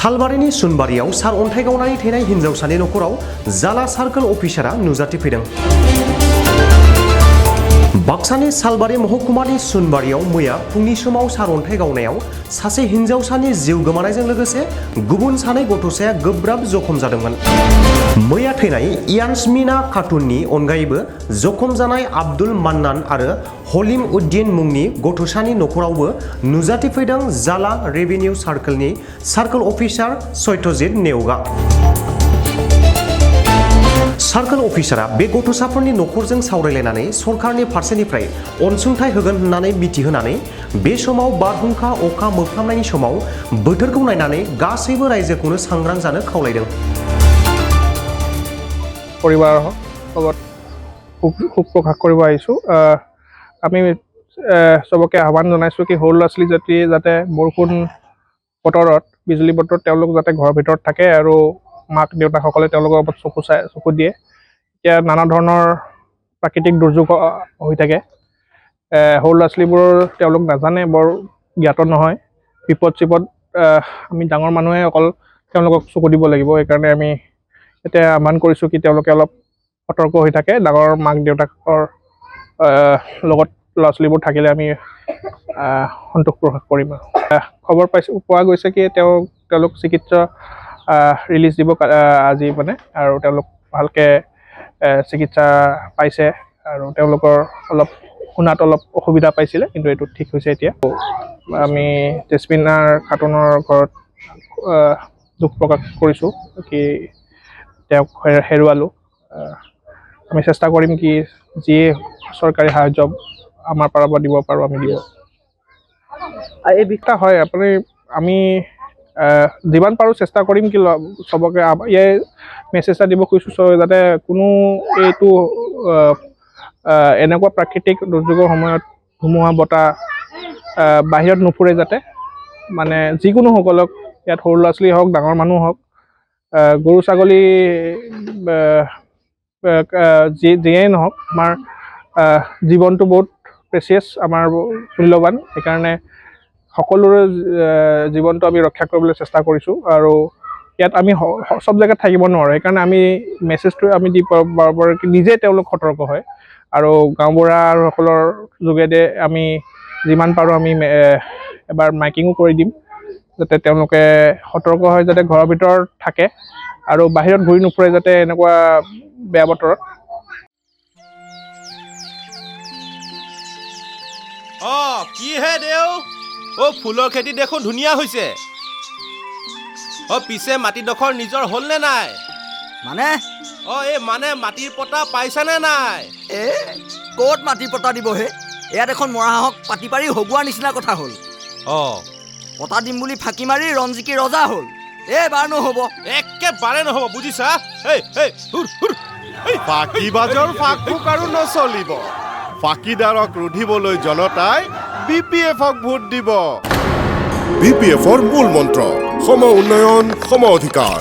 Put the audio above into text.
सालबारिनि सुनबारियाव सार अन्थाइ गावनानै थैनाय हिनजावसानि नखराव जाला सार्कल अफिसारा नुजाथिफैदों। बाक्सानि सालबारि महकुमानि सुनबारियाव मैया फुंनि समाव सार अन्थाइ गावनायाव सासे हिनजावसानि जिउ गोमानायजों लोगोसे गुबुन सानै गथ'साया गोब्राब जखम जादोंमोन। मैया थैनाय यास्मिना खातुननि अनगायैबो जखम जानाय आब्दुल मान्नान आरो हलिम उद्दीन मुंनि गथ'सानि नखरावबो नुजाथिफैदों जाला रेभिनिउ सार्कलनि सार्कल अफिसार सत्यजित नेवगा। सार्कल अफिसारा बे गथ'साफोरनि नखरजों सावरायलायनानै सरकारनि फारसेनिफ्राय अनसुंथाइ होगोन होननानै मिथिहोनानै बे समाव बारहुंखा अखा मोफ्लामनायनि समाव बोथोरखौ नायनानै गासैबो रायजोखौनो सांग्रां जानो खावलायदों। परिवाৰৰ লগত খুব প্ৰকাশ কৰিব আহিছোঁ। আমি সবকে আহ্বান জনাইছোঁ কি সৰু ল'ৰা ছোৱালী যাতে বৰষুণ বতৰত বিজুলী বতৰত তেওঁলোক যাতে ঘৰৰ ভিতৰত থাকে আৰু মাক দেউতাকসকলে তেওঁলোকৰ ওপৰত চকু দিয়ে। এতিয়া নানা ধৰণৰ প্ৰাকৃতিক দুৰ্যোগ হৈ থাকে। সৰু ল'ৰা ছোৱালীবোৰ তেওঁলোক নাজানে, বৰ জ্ঞাত নহয়। বিপদ আমি ডাঙৰ মানুহে অকল তেওঁলোকক চকু দিব লাগিব। সেইকাৰণে আমি এতিয়া আহ্বান কৰিছোঁ কি তেওঁলোকে অলপ সতৰ্ক হৈ থাকে। ডাঙৰ মাক দেউতাকৰ লগত ল'ৰা ছোৱালীবোৰ থাকিলে আমি সন্তোষ প্ৰকাশ কৰিম। খবৰ পোৱা গৈছে কি তেওঁলোক চিকিৎসা ৰিলিজ দিব আজি মানে, আৰু তেওঁলোক ভালকৈ চিকিৎসা পাইছে আৰু তেওঁলোকৰ অলপ শুনাত অলপ অসুবিধা পাইছিলে, কিন্তু এইটো ঠিক হৈছে এতিয়া। আমি ইয়াছমিনা খাতুনৰ ঘৰত দুখ প্ৰকাশ কৰিছোঁ কি তেওঁক হেৰুৱালোঁ। আমি চেষ্টা কৰিম কি যি চৰকাৰী সাহায্য আমাৰ পৰা দিব পাৰোঁ আমি দিব। এই বিষটা হয় আমি যিমান পাৰোঁ চেষ্টা কৰিম কি চবকে ইয়াৰ মেছেজ এটা দিব খুজিছোঁ যাতে কোনো এইটো এনেকুৱা প্ৰাকৃতিক দুৰ্যোগৰ সময়ত ধুমুহা বতাহ বাহিৰত নুফুৰে, যাতে মানে যিকোনো সকলক, ইয়াত সৰু ল'ৰা ছোৱালী হওক ডাঙৰ মানুহ হওক, গৰু ছাগলী যিয়েই নহওক, আমাৰ জীৱনটো বহুত প্ৰেচিয়াছ, আমাৰ মূল্যৱান। সেইকাৰণে সকলোৰে জীৱনটো আমি ৰক্ষা কৰিবলৈ চেষ্টা কৰিছোঁ। আৰু ইয়াত আমি চব জেগাত থাকিব নোৱাৰোঁ, সেইকাৰণে আমি মেছেজটো আমি দি নিজে তেওঁলোক সতৰ্ক হয়। আৰু গাঁওবুঢ়াসকলৰ যোগেদি আমি যিমান পাৰোঁ আমি এবাৰ মাইকিঙো কৰি দিম, যাতে তেওঁলোকে সতৰ্ক হয়, যাতে ঘৰৰ ভিতৰত থাকে আৰু বাহিৰত ঘূৰি নুফুৰে, যাতে এনেকুৱা বেয়া বতৰত। কি হে দেও, ফুলৰ খেতি দেখোন ধুনীয়া হৈছে। পিছে মাটিডোখৰ নিজৰ হ'লনে নাই? মানে মানে মাটিৰ পতা পাইছানে নাই? ক'ত মাটিৰ পতা দিবহে? ইয়াত এখন মৰা হাঁহক পাতি পাৰি হগোৱাৰ নিচিনা কথা হ'ল। পতা দিম বুলি ফাঁকি মাৰি ৰঞ্জিকি ৰজা হ'ল। এইবাৰ নহ'ব, একেবাৰে নহ'ব, বুজিছা? ফাঁকিবাজৰ ফাঁক ফোক আৰু নচলিব। ফাঁকিদাৰক ৰুধিবলৈ জনতাই BPFক ভোট দিব। BPFৰ মূল মন্ত্ৰ সম উন্নয়ন, সম অধিকাৰ।